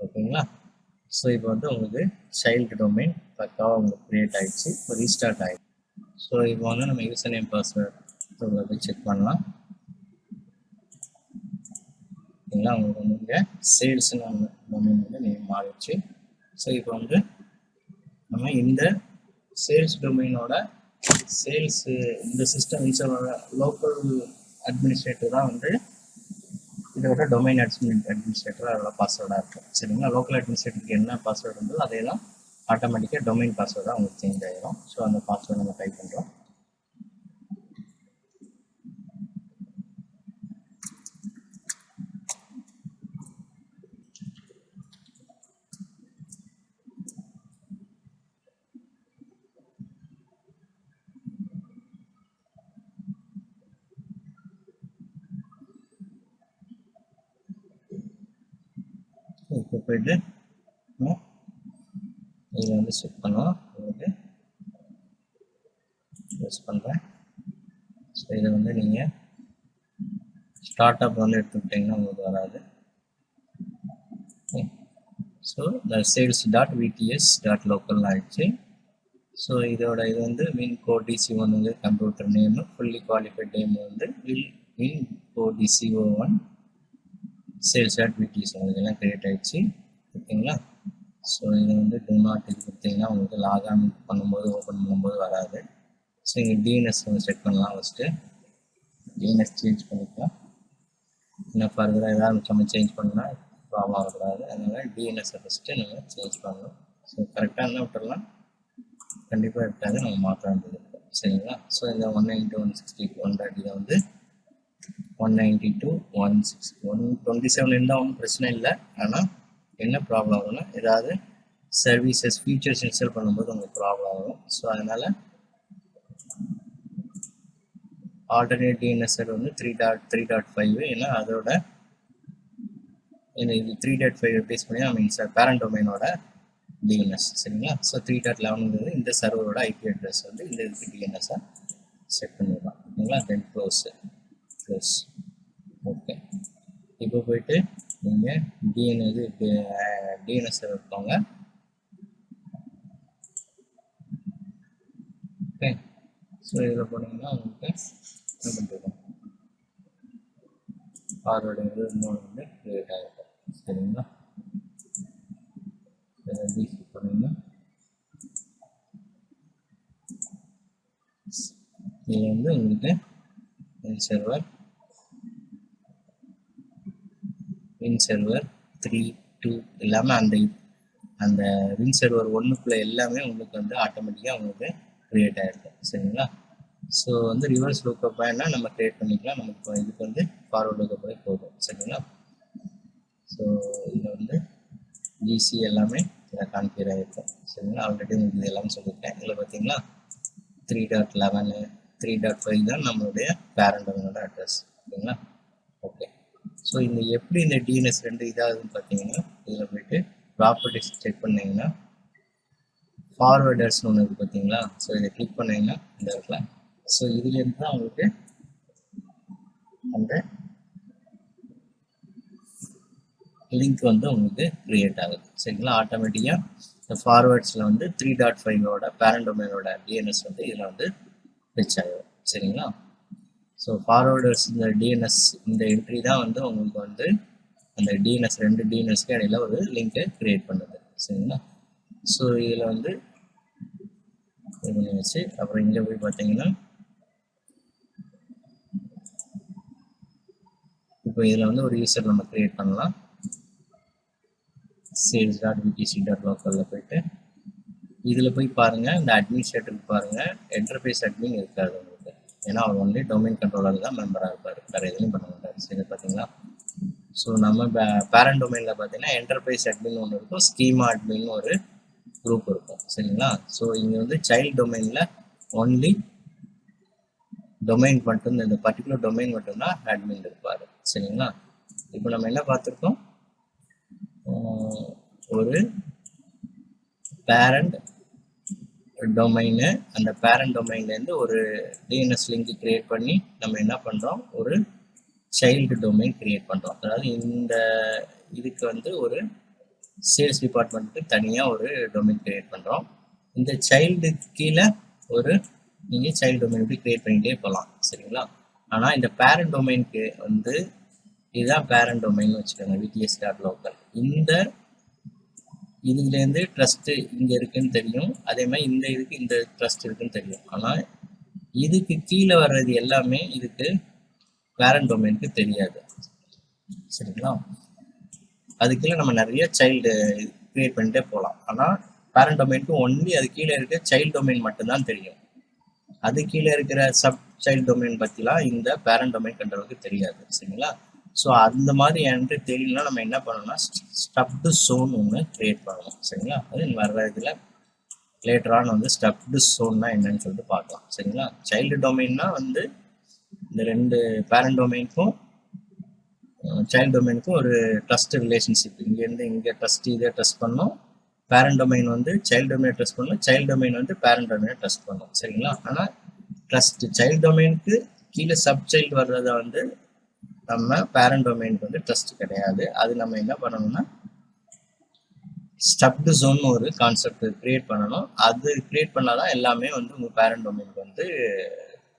ஓகேங்களா? ஸோ இப்போ வந்து உங்களுக்கு சைல்டு டொமைன் பக்காவாக உங்களுக்கு க்ரியேட் ஆகிடுச்சு. இப்போ ரீஸ்டார்ட் ஆகிடுச்சு. ஸோ இப்போ வந்து நம்ம யூசர் நேம் பாஸ்வேர்டு போய் செக் பண்ணலாம். ஓகேங்களா? உங்களுக்கு வந்து இங்கே சேல்ஸ்னு ஒன்று டொமைன் வந்து நேம் மாறிடுச்சு. ஸோ இப்போ வந்து நம்ம இந்த சேல்ஸ் டொமைனோட சேல்ஸ் இந்த சிஸ்டம் இன்ஸ்டாலோட லோக்கல் அட்மினிஸ்ட்ரேட்டர் தான் வந்து இதோட டொமைன் அட்மினிஸ்ட்ரேட்டர் அதோட பாஸ்வேர்டாக இருக்கும். சரிங்களா? லோக்கல் அட்மினிஸ்ட்ரேட்டருக்கு என்ன பாஸ்வேர்டு இருந்தோ அதே தான் ஆட்டோமேட்டிக்காக டொமைன் பாஸ்வேர்டாக உங்களுக்கு சேஞ்ச் ஆகிடும். ஸோ அந்த பாஸ்வேர்டு நம்ம டைப் பண்ணுறோம். இப்போ போயிட்டு இதில் வந்து செக் பண்ணுவோம். உங்களுக்கு யூஸ் பண்ணுறேன். ஸோ இதை வந்து நீங்கள் ஸ்டார்ட் அப் வந்து எடுத்துக்கிட்டிங்கன்னா உங்களுக்கு வராது. ஸோ இந்த sales.vts.local ஆகிடுச்சு. ஸோ இதோட இது வந்து வின்கோ DC1 வந்து computer name, fully qualified name வந்து வின்கோ DC01 sales.vts உங்களுக்கு எல்லாம் க்ரியேட் ஆகிடுச்சு. ஓகேங்களா? ஸோ இது வந்து டூ நாட் இது கொடுத்தீங்கன்னா உங்களுக்கு லாக்ஆன் பண்ணும்போது ஓப்பன் பண்ணும்போது வராது. ஸோ இங்கே டிஎன்எஸ் வந்து செட் பண்ணலாம். ஃபஸ்ட்டு டிஎன்எஸ் சேஞ்ச் பண்ணிக்கலாம். இன்னும் ஃபர்தராக ஏதாவது நம்ம சேஞ்ச் பண்ணால் ப்ராப்ளம் ஆகக்கூடாது. அதனால் டிஎன்எஸை ஃபஸ்ட்டு நம்ம சேஞ்ச் பண்ணணும். ஸோ கரெக்டாக என்ன விட்டுடலாம், கண்டிப்பாக இருக்காது, நம்ம மாற்ற வேண்டியது இருக்கும். சரிங்களா? ஸோ இந்த 192.168.1 இதை வந்து 192.127 இருந்தால் ஒன்றும் பிரச்சனை இல்லை. ஆனால் என்ன ப்ராப்ளம் ஆகும்னா ஏதாவது சர்வீசஸ் ஃபீச்சர்ஸ் இன்ஸ்டால் பண்ணும்போது உங்களுக்கு ப்ராப்ளம் ஆகும். ஸோ அதனால் ஆல்டர்னேட் டிஎன்எஸ் வந்து 3.3.5 ஏன்னா அதோட இது 3.5 பேஸ் பண்ணி நம்ம இன்ஸ்டால் பேரண்ட் டொமைனோட டிஎன்எஸ். சரிங்களா? ஸோ 3.11 இந்த சர்வரோட ஐபி அட்ரஸ் வந்து இந்த இதுக்கு டிஎன்எஸ்ஸாக செட் பண்ணிடலாம். ஓகேங்களா? தென் க்ளோஸ். ஓகே. இப்போ போயிட்டு நீங்கள் டிஎன்எஸ் வைப்பாங்க. ஓகே. ஸோ இதில் போனீங்கன்னா உங்களுக்கு என்ன பண்ணிருக்கோம், ஆரோட இது இன்னொன்று வந்து க்ரியேட் ஆகிருக்கும். சரிங்களா? டிசி பண்ணிங்கன்னா இது வந்து உங்களுக்கு சர்வர் வின் சர்வர் 3 2 எல்லாமே அந்த வின் சர்வர் 1க்குள்ள எல்லாமே உங்களுக்கு வந்து ஆட்டோமேட்டிக்காக உங்களுக்கு க்ரியேட் ஆகிருக்கும். சரிங்களா? ஸோ வந்து ரிவர்ஸ் லுக்கப் வேணா நம்ம க்ரியேட் பண்ணிக்கலாம். நமக்கு இதுக்கு வந்து ஃபார்வர்ட் லுக்கப்பே போதும். சரிங்களா? ஸோ இதில் வந்து ஜிசி எல்லாமே இதில் கான்ஃபிகர் ஆகிருக்கும். சரிங்களா? ஆல்ரெடி உங்களுக்கு இது எல்லாமே சொல்லியிருக்கேன். இதில் பார்த்தீங்களா 3.11 3.5 தான் நம்மளுடைய பேரண்ட் டொமைனோட அட்ரஸ். ஓகேங்களா? ஓகே. ஸோ இந்த எப்படி இந்த டிஎன்எஸ் 2 இதாகுதுன்னு பார்த்தீங்கன்னா இதில் போயிட்டு ப்ராப்பர்ட்டிஸ் செக் பண்ணிங்கன்னா ஃபார்வர்டர்ஸ்னு ஒன்று இருக்குது பார்த்தீங்களா? ஸோ இதை கிளிக் பண்ணிங்கன்னா இந்த இடத்துல ஸோ இதுலேருந்து தான் உங்களுக்கு அந்த லிங்க் வந்து உங்களுக்கு க்ரியேட் ஆகுது. சரிங்களா? ஆட்டோமேட்டிக்காக இந்த ஃபார்வர்ட்ஸில் வந்து 3.5ஓட பேரண்ட் டொமைனோட டிஎன்எஸ் வந்து இதில் வந்து ரிச் ஆகிடும். சரிங்களா? ஸோ ஃபார்வர்டர்ஸ் இந்த டிஎன்எஸ் இந்த என்ட்ரி தான் வந்து உங்களுக்கு வந்து அந்த டிஎன்எஸ் 2 டிஎன்எஸ்க்கு இடையில ஒரு லிங்கை க்ரியேட் பண்ணுது. சரிங்களா? ஸோ இதில் வந்து இது பண்ணி வச்சு அப்புறம் இங்கே போய் பார்த்தீங்கன்னா இப்போ இதில் வந்து ஒரு யூசர் நம்ம க்ரியேட் பண்ணலாம். sales.vtc.localல போயிட்டு இதில் போய் பாருங்கள், இந்த அட்மினிஸ்ட்ரேட்டருக்கு பாருங்கள், என்டர்பிரைஸ் அட்மின் இருக்காது உங்களுக்கு. ஏன்னா அவர் ஒன்லி டொமைன் கண்ட்ரோலர் தான் மெம்பராக இருப்பார், வேறு எதுவும் பண்ண மாட்டார். சரி பார்த்தீங்களா? ஸோ நம்ம பேரண்ட் டொமைனில் பார்த்தீங்கன்னா என்டர்பிரைஸ் அட்மின் ஒன்று இருக்கும், ஸ்கீமா அட்மின் ஒரு குரூப் இருக்கும். சரிங்களா? ஸோ இங்கே வந்து சைல்டு டொமைனில் ஒன்லி டொமைன் மட்டும் இந்த பர்டிகுலர் டொமைன் மட்டும்தான் அட்மின் இருப்பார். சரிங்களா? இப்போ நம்ம என்ன பார்த்துருக்கோம், ஒரு பேரண்ட் டொமைனு, அந்த பேரண்ட் டொமைன்லேருந்து ஒரு டிஎன்எஸ் லிங்க் கிரியேட் பண்ணி நம்ம என்ன பண்ணுறோம், ஒரு சைல்டு டொமைன் கிரியேட் பண்ணுறோம். அதாவது இந்த இதுக்கு வந்து ஒரு சேல்ஸ் டிபார்ட்மெண்ட்டுக்கு தனியாக ஒரு டொமைன் கிரியேட் பண்ணுறோம். இந்த சைல்டுக்கு கீழே ஒரு நீங்கள் சைல்டு டொமைன் எப்படி கிரியேட் பண்ணிகிட்டே போகலாம். சரிங்களா? ஆனால் இந்த பேரண்ட் டொமைனுக்கு வந்து இதுதான் பேரண்ட் டொமைன் வச்சுக்கோங்க, vts.local. இந்த இதுலேருந்து ட்ரஸ்ட்டு இங்கே இருக்குன்னு தெரியும், அதே மாதிரி இந்த இதுக்கு இந்த ட்ரஸ்ட் இருக்குன்னு தெரியும். ஆனால் இதுக்கு கீழே வர்றது எல்லாமே இதுக்கு பேரண்ட் டொமைனுக்கு தெரியாது. சரிங்களா? அது கீழே நம்ம நிறைய சைல்டு கிரியேட் பண்ணிட்டே போகலாம். ஆனால் பேரண்ட் டொமைனுக்கு ஒன்லி அது கீழே இருக்க சைல்டு டொமைன் மட்டும்தான் தெரியும். அது கீழே இருக்கிற சப் சைல்டு டொமைன் பற்றிலாம் இந்த பேரண்ட் டொமைன் கண்ட்ரோலுக்கு தெரியாது. சரிங்களா? ஸோ அந்த மாதிரி என்ட்ரி தெரியலனா நம்ம என்ன பண்ணணும்னா ஸ்டப்டு ஸோன் ஒன்று கிரியேட் பண்ணணும். சரிங்களா? அது வர்ற இதில் லேட்டரான வந்து ஸ்டப்டு ஸோன்னா என்னன்னு சொல்லிட்டு பார்க்கலாம். சரிங்களா? சைல்டு டொமைன்னா வந்து இந்த 2 பேரண்ட் டொமைனுக்கும் சைல்டு டொமைனுக்கும் ஒரு ட்ரஸ்ட் ரிலேஷன்ஷிப், இங்கேருந்து இங்கே ட்ரஸ்ட் இதை ட்ரஸ்ட் பண்ணணும், பேரண்ட் டொமைன் வந்து சைல்டு டொமைனை ட்ரஸ்ட் பண்ணணும், சைல்டு டொமைன் வந்து பேரண்ட் டொமைனை ட்ரஸ்ட் பண்ணணும். சரிங்களா? ஆனால் ட்ரஸ்ட் சைல்டு டொமைனுக்கு கீழே சப் சைல்டு வர்றதை வந்து நம்ம பேரண்ட் டொமைனுக்கு வந்து ட்ரஸ்ட் கிடையாது. அது நம்ம என்ன பண்ணணும்னா ஸ்டப்டு ஜோன் ஒரு கான்செப்ட் கிரியேட் பண்ணணும். அது கிரியேட் பண்ணாதான் எல்லாமே வந்து உங்கள் பேரண்ட் டொமைனுக்கு வந்து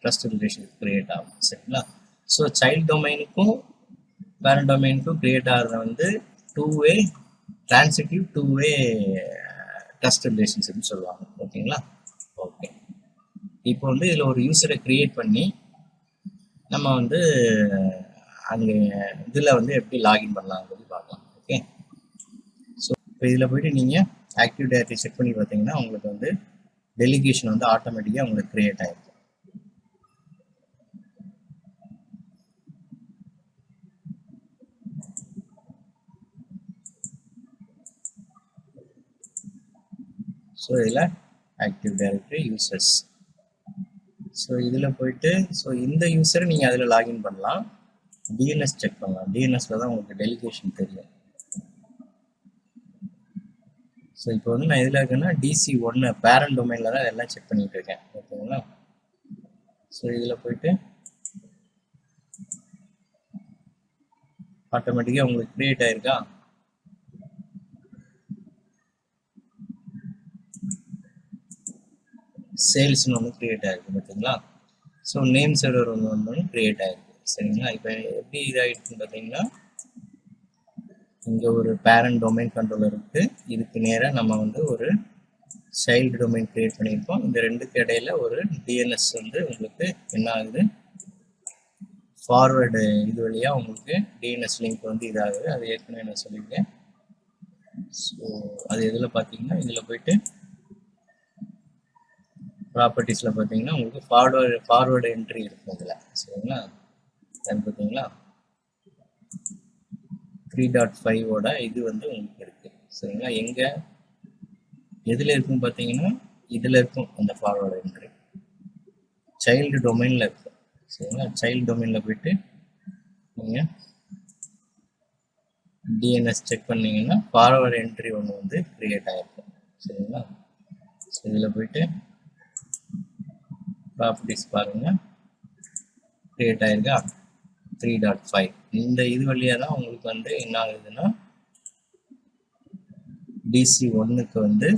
ட்ரஸ்ட் ரிலேஷன்ஷிப் கிரியேட் ஆகும். சரிங்களா? ஸோ சைல்டு டொமைனுக்கும் பேரண்ட் டொமைனுக்கும் கிரியேட் ஆகிறத வந்து 2-way டிரான்சிட்டிவ் 2-way ட்ரஸ்ட் ரிலேஷன்ஷிப்னு சொல்லுவாங்க. ஓகேங்களா? ஓகே. இப்போ வந்து இதில் ஒரு யூஸரை கிரியேட் பண்ணி நம்ம வந்து அங்கே இதில் வந்து எப்படி லாகின் பண்ணலாம்னு பார்க்கலாம். ஓகே. ஸோ இப்போ இதில் போய்ட்டு நீங்கள் ஆக்டிவ் டைரக்டரி செக் பண்ணி பார்த்தீங்கன்னா உங்களுக்கு வந்து டெலிகேஷன் வந்து ஆட்டோமேட்டிக்காக உங்களுக்கு கிரியேட் ஆகிருக்கும். ஸோ இதில் ஆக்டிவ் டைரக்டரி யூசர்ஸ், ஸோ இதில் போயிட்டு ஸோ இந்த யூஸரை நீங்கள் அதில் லாகின் பண்ணலாம், டிஎன்எஸ் செக் பண்ணலாம். டிஎன்எஸ்ல தான் உங்களுக்கு டெலிகேஷன் தெரியும். ஸோ இப்போ வந்து நான் இதில் இருக்கேன்னா DC1 பேரண்ட் டொமைனில் தான் எல்லாம் செக் பண்ணிட்டு இருக்கேன். ஓகேங்களா? ஸோ இதில் போயிட்டு ஆட்டோமேட்டிக்காக உங்களுக்கு கிரியேட் ஆயிருக்கா. சேல்ஸ்னு ஒன்று கிரியேட் ஆகிருக்கு பார்த்தீங்களா? ஸோ நேம் சர்வர் ஒன்று கிரியேட் ஆகிருக்கு. சரிங்களா? இப்போ எப்படி இதாகிடுச்சுன்னு பார்த்தீங்கன்னா இங்கே ஒரு பேரண்ட் டொமைன் கண்ட்ரோலர் இருக்குது, இதுக்கு நேராக நம்ம வந்து ஒரு சைல்டு டொமைன் கிரியேட் பண்ணியிருக்கோம். இந்த ரெண்டுக்கு இடையில ஒரு டிஎன்எஸ் வந்து உங்களுக்கு என்ன ஆகுது, ஃபார்வேர்டு இது வழியாக உங்களுக்கு டிஎன்எஸ் லிங்க் வந்து இதாகுது. அது ஏற்கனவே நான் சொல்லியிருக்கேன். ஸோ அது எதில் பார்த்தீங்கன்னா இதில் போயிட்டு ப்ராப்பர்ட்டிஸில் பார்த்தீங்கன்னா உங்களுக்கு ஃபார்வேர்டு என்ட்ரி இருக்கும் இதில். சரிங்களா, அது பார்த்தீங்களா 3.5ஓட இது வந்து உங்களுக்கு இருக்குது. சரிங்களா, எங்கே எதில் இருக்கும் பார்த்தீங்கன்னா இதில் இருக்கும் அந்த ஃபார்வேர்டு என்ட்ரி சைல்டு டொமைனில் இருக்கும். சரிங்களா, சைல்டு டொமைனில் போயிட்டு நீங்கள் டிஎன்எஸ் செக் பண்ணிங்கன்னா ஃபார்வேர்டு என்ட்ரி ஒன்று வந்து க்ரியேட் ஆகிருக்கும். சரிங்களா, ஸோ இதில் போயிட்டு ப்ராப்பர்ட்டிஸ் பாருங்கள், க்ரியேட் ஆகிருக்கா 3.5. இந்த இது வழியாக தான் உங்களுக்கு வந்து என்ன ஆகுதுன்னா DC1க்கு வந்து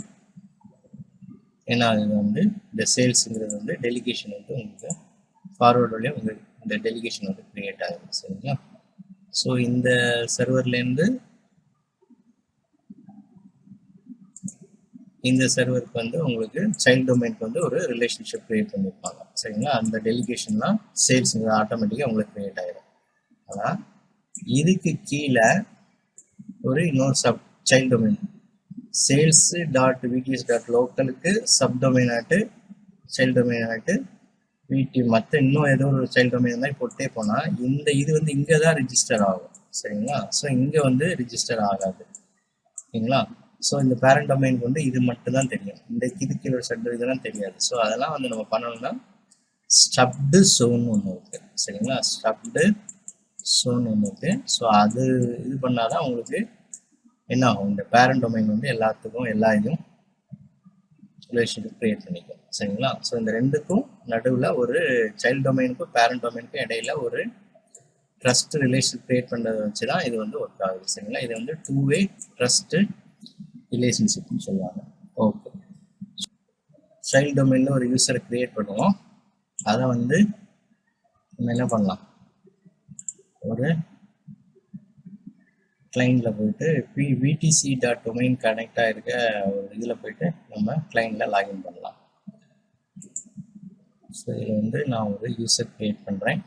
என்ன ஆகுது வந்து இந்த சேல்ஸுங்கிறது வந்து டெலிகேஷன் வந்து உங்களுக்கு ஃபார்வர்டு வழியாக உங்களுக்கு இந்த டெலிகேஷன் வந்து க்ரியேட் ஆகுது. சரிங்களா, ஸோ இந்த சர்வர்லேருந்து இந்த சர்வருக்கு வந்து உங்களுக்கு சைல்டு டொமைனுக்கு வந்து ஒரு ரிலேஷன்ஷிப் க்ரியேட் பண்ணியிருப்பாங்க. சரிங்களா, அந்த டெலிகேஷன்லாம் சேல்ஸுங்கிறது ஆட்டோமேட்டிக்காக உங்களுக்கு க்ரியேட் ஆகிடும். ஆனால் இதுக்கு கீழே ஒரு இன்னொரு சைல்டு டொமைன் sales.vts.localக்கு சப்டொமைன் ஆட்டு சைல்டு டொமைன் ஆட்டு விடி மற்ற இன்னும் ஏதோ ஒரு சைல்டு டொமைன் மாதிரி போட்டே போனால் இந்த இது வந்து இங்கே தான் ரிஜிஸ்டர் ஆகும். சரிங்களா, ஸோ இங்கே வந்து ரிஜிஸ்டர் ஆகாது. ஓகேங்களா, ஸோ இந்த பேரண்ட் டொமைனுக்கு வந்து இது மட்டும் தான் தெரியும். இந்த இதுக்கு சப் இதெல்லாம் தெரியாது. ஸோ அதெல்லாம் வந்து நம்ம பண்ணணும்னா ஸ்டப்டு ஸோன் ஒன்று இருக்குது. சரிங்களா, ஸ்டப்டு ஸோன் ஒன்று இருக்குது. ஸோ அது இது பண்ணாதான் உங்களுக்கு என்ன ஆகும், இந்த பேரண்ட் டொமைன் வந்து எல்லாத்துக்கும் எல்லா இதுவும் ரிலேஷன்ஷிப் க்ரியேட் பண்ணிக்கும். சரிங்களா, ஸோ இந்த ரெண்டுக்கும் நடுவில் ஒரு சைல்டு டொமைனுக்கும் பேரண்ட் டொமைனுக்கும் இடையில ஒரு ட்ரஸ்ட் ரிலேஷன் க்ரியேட் பண்ணுறதை வச்சு தான் இது வந்து ஒர்க் ஆகுது. சரிங்களா, இது வந்து 2-வே ட்ரஸ்ட் ரிலேஷன்ஷிப்னு சொல்லுவாங்க. ஓகே, சைல்டு டொமைனில் ஒரு யூஸரை க்ரியேட் பண்ணுவோம். அதை வந்து நம்ம என்ன பண்ணலாம், ஒரு கிளைண்டில் போயிட்டு VTC.domain கனெக்ட் ஆகிருக்க ஒரு இதில் போயிட்டு நம்ம கிளைண்டில் லாகின் பண்ணலாம். ஸோ இதில் வந்து நான் ஒரு யூஸர் க்ரியேட் பண்ணுறேன்.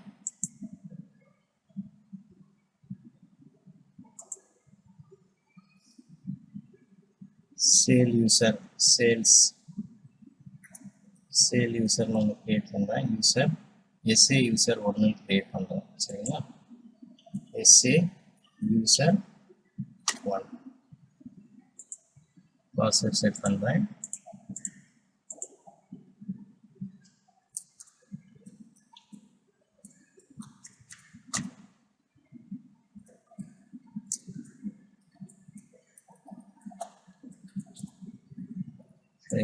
சேல் யூசர்னு ஒன்று க்ரியேட் பண்ணுறேன். SA யூசர் ஒன்று க்ரியேட் பண்ணுறேன். சரிங்களா, SA யூசர் 1 பாஸ்வேர்ட் செட் பண்ணுறேன்.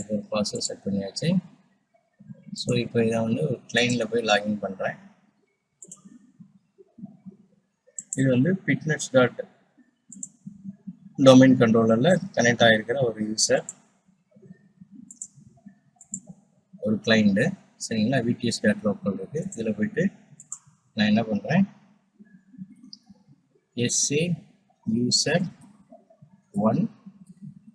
இப்போ ஒரு பாஸ்வேர்ட் செட் பண்ணியாச்சு. ஸோ இப்போ இதை வந்து ஒரு கிளைண்டில் போய் லாகின் பண்ணுறேன். இது வந்து pitnets.domain கண்ட்ரோலரில் கனெக்ட் ஆகிருக்கிற ஒரு யூசர், ஒரு கிளைண்ட்டு. சரிங்களா, VTS.local இருக்குது. இதில் போயிட்டு நான் என்ன பண்ணுறேன், SA யூசர் 1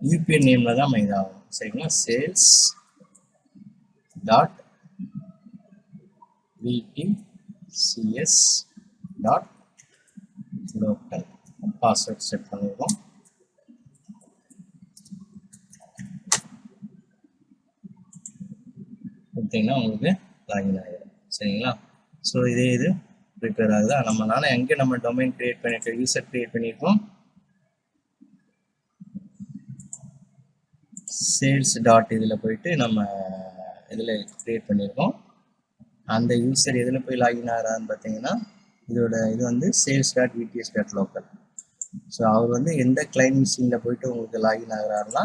யூபிஎன் நேமில் தான் நம்ம இதாகும். சரிங்களா, sales.vtcs.local பாஸ்வேர்ட் செட் பண்ணிடுவோம். பார்த்தீங்கன்னா உங்களுக்கு லாகின் ஆகிடும். சரிங்களா, ஸோ இதே இது ப்ரிப்பேர் ஆகுதா. நம்மளால எங்கே நம்ம டொமைன் கிரியேட் பண்ணிட்டு யூசர் கிரியேட் பண்ணியிருக்கோம், சேல்ஸ் டாட் இதில் போயிட்டு நம்ம இதில் கிரியேட் பண்ணியிருக்கோம். அந்த யூசர் எதில் போய் லாகின் ஆகிறான்னு பார்த்தீங்கன்னா இது வந்து sales.vts.local. ஸோ அவர் வந்து எந்த கிளைண்ட் மிஷினில் போயிட்டு உங்களுக்கு லாகின் ஆகிறாருன்னா,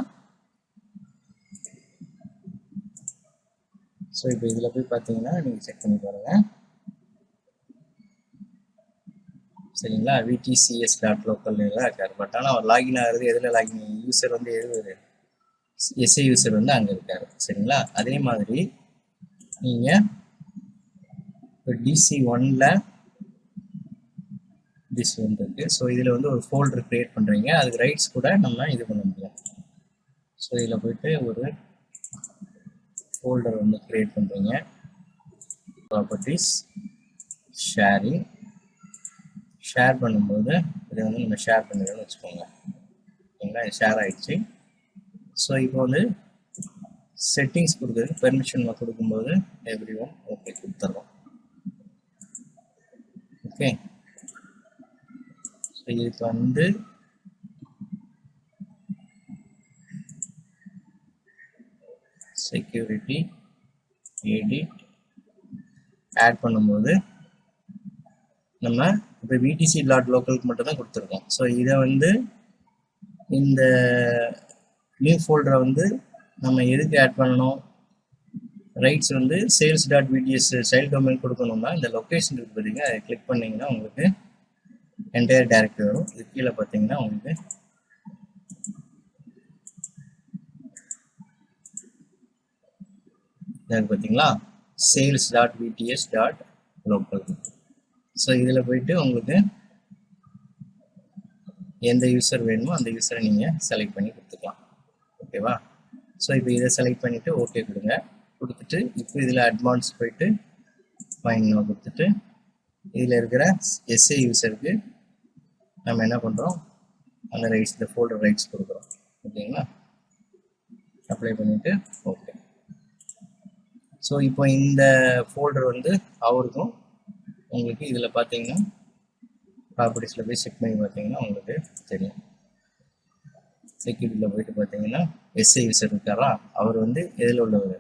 ஸோ இப்போ இதில் போய் பார்த்தீங்கன்னா நீங்கள் செக் பண்ணி பாருங்கள். சரிங்களா, VTCS.local இருக்கார். பட் ஆனால் அவர் லாகின் ஆகிறது எதில் லாகின், யூசர் வந்து SA யூசர் வந்து அங்கே இருக்கார். சரிங்களா, அதே மாதிரி நீங்கள் இப்போ DC1ல் DC1 இருக்குது. ஸோ இதில் வந்து ஒரு ஃபோல்டர் க்ரியேட் பண்ணுறீங்க. அதுக்கு ரைட்ஸ் கூட நம்ம இது பண்ண முடியும். ஸோ இதில் போயிட்டு ஒரு ஃபோல்டர் வந்து க்ரியேட் பண்ணுறீங்க. ப்ராப்பர்ட்டிஸ், ஷேரிங், ஷேர் பண்ணும்போது இதை வந்து நம்ம ஷேர் பண்ணிடுறோம்னு வச்சுக்கோங்க. ஓகேங்களா, இது ஷேர் ஆகிடுச்சு. ஸோ இப்போ வந்து செட்டிங்ஸ் கொடுக்குறது பெர்மிஷன் கொடுக்கும்போது எவ்ரி ஒன் ஓகே கொடுத்துட்றோம். ஓகே, ஸோ இதுக்கு வந்து செக்யூரிட்டி எடிட் ஆட் பண்ணும்போது நம்ம இப்போ விடிசி டாட் லோக்கலுக்கு மட்டும் தான் கொடுத்துருக்கோம். ஸோ இதை வந்து இந்த நியூ ஃபோல்டரை வந்து நம்ம எதுக்கு ஆட் பண்ணணும், ரைட்ஸ் வந்து sales dot VTS child domain கொடுக்கணும்னா இந்த லொக்கேஷன் இருக்கு பார்த்தீங்கன்னா, அதை கிளிக் பண்ணிங்கன்னா உங்களுக்கு என்டையர் டைரக்டரி வரும். இது கீழே பார்த்தீங்கன்னா உங்களுக்கு பார்த்தீங்களா sales dot VTS dot local. So இதில் போயிட்டு உங்களுக்கு எந்த யூசர் வேணுமோ அந்த யூசரை நீங்கள் செலக்ட் பண்ணி கொடுத்துக்கலாம். ஓகேவா, ஸோ இப்போ இதை செலக்ட் பண்ணிவிட்டு ஓகே கொடுங்க. கொடுத்துட்டு இப்போ இதில் அட்வான்ஸ் போயிட்டு ஃபைன் கொடுத்துட்டு இதில் இருக்கிற எஸ்ஏ யூசருக்கு நம்ம என்ன பண்ணுறோம், அந்த ரைட்ஸ் இந்த ஃபோல்டர் ரைட்ஸ் கொடுக்குறோம். ஓகேங்களா, அப்ளை பண்ணிவிட்டு ஓகே. ஸோ இப்போ இந்த ஃபோல்டர் வந்து அவருக்கும் உங்களுக்கு இதில் பார்த்தீங்கன்னா ப்ராப்பர்ட்டிஸில் போய் செக் பண்ணி பார்த்தீங்கன்னா உங்களுக்கு தெரியும். செக்யூரிட்டியில் போயிட்டு பார்த்தீங்கன்னா எஸ்ஏ யூசர் இருக்காரா, அவர் வந்து எதில் உள்ளவர்,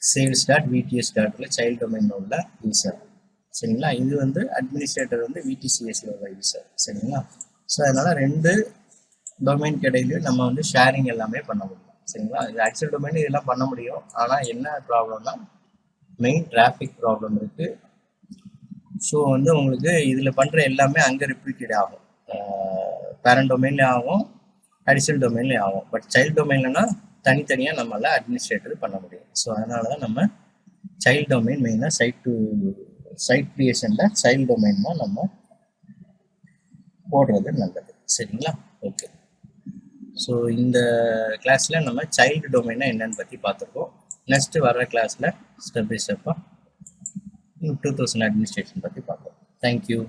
சேல்ஸ் டாட் விடிஎஸ் டாட்டில் சைல்டு டொமைனில் உள்ள யூசர். சரிங்களா, இது வந்து அட்மினிஸ்ட்ரேட்டர் வந்து விடிசிஎஸ்ல உள்ள யூசர். சரிங்களா, ஸோ அதனால் 2 டொமைன் இடையிலையும் நம்ம வந்து ஷேரிங் எல்லாமே பண்ண முடியும். சரிங்களா, இது ஆக்சுவல் டொமைன் இதெல்லாம் பண்ண முடியும். ஆனால் என்ன ப்ராப்ளம்னா மெயின் டிராஃபிக் ப்ராப்ளம் இருக்குது. ஸோ வந்து உங்களுக்கு இதில் பண்ணுற எல்லாமே அங்கே ரிப்பீட்டட் ஆகும், பேரண்ட் டொமைன்லேயும் ஆகும், அடிஷனல் டொமைன்லேயும் ஆகும். பட் சைல்டு டொமைன்லனா தனித்தனியாக நம்மளால் அட்மினிஸ்ட்ரேட்டர் பண்ண முடியும். ஸோ அதனால தான் நம்ம சைல்டு டொமைன் மெயினாக சைட் கிரியேஷனில் சைல்டு டொமைன் தான் நம்ம போடுறது நல்லது. சரிங்களா, ஓகே. ஸோ இந்த கிளாஸில் நம்ம சைல்டு டொமைனா என்னன்னு பற்றி பார்த்துருக்கோம். நெக்ஸ்ட்டு வர்ற கிளாஸில் ஸ்டெப் பை ஸ்டெப்பாக 2000 அட்மினிஸ்ட்ரேஷன் பற்றி பார்ப்போம். தேங்க்யூ.